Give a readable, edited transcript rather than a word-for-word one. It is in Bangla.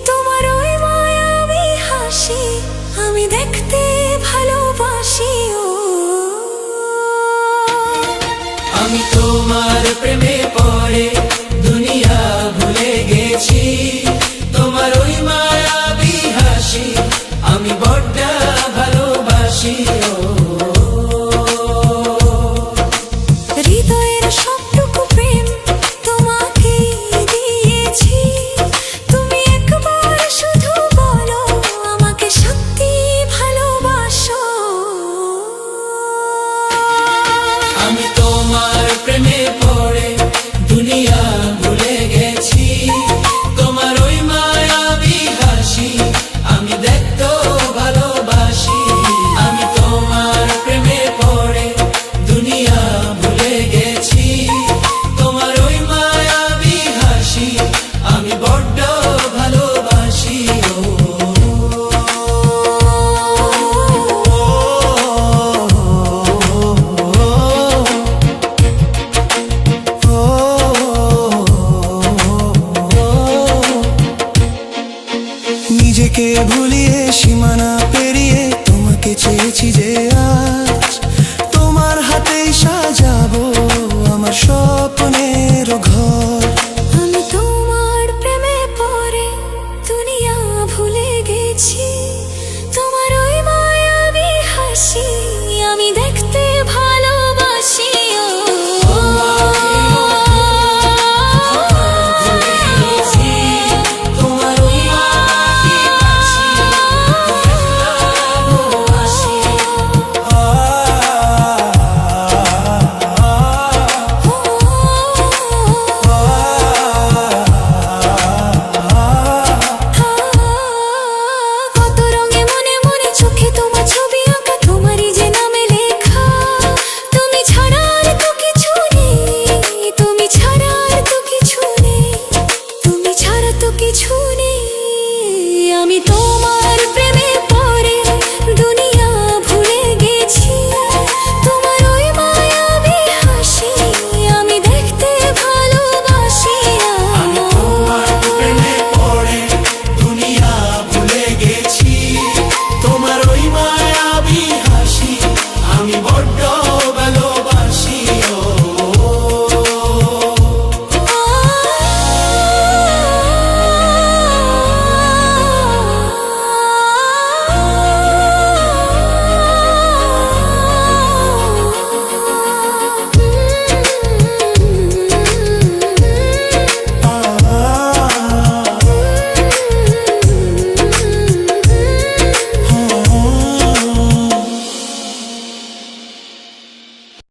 তোমার ওই মায়াবী হাসি আমি দেখতে ভালোবাসি। আমি তোমার প্রেমে পড়ে দুনিয়া ভুলে গেছি, তোমার ওই মায়াবী হাসি আমি বড্ড ভালোবাসি। হৃদয়ের সবটুকু প্রেম তোমাকে দিয়েছি, তুমি একবার শুধু বলো আমাকে সত্যি ভালোবাসো। আমি তোমার প্রেমে পড়ে দুনিয়া ভুলে গেছি, তোমার ওই মায়াবী হাসি আমি দেখতে ভালোবাসি। আমি তোমার প্রেমে পড়ে দুনিয়া ভুলে গেছি, তোমার ওই মায়াবী হাসি আমি বড্ড ভালোবাসি। নিজেকে ভুলিয়ে সীমানা পেরিয়ে তোমাকে চেয়েছি যে আজ তোমার হাতেই সাজাবো আমার স্বপ্নের ঘর। আমি তোমার প্রেমে পড়ে দুনিয়া ভুলে গেছি, তোমার ওই মায়াবী হাসি আমি দেখতে ভালোবাসি। আমি তো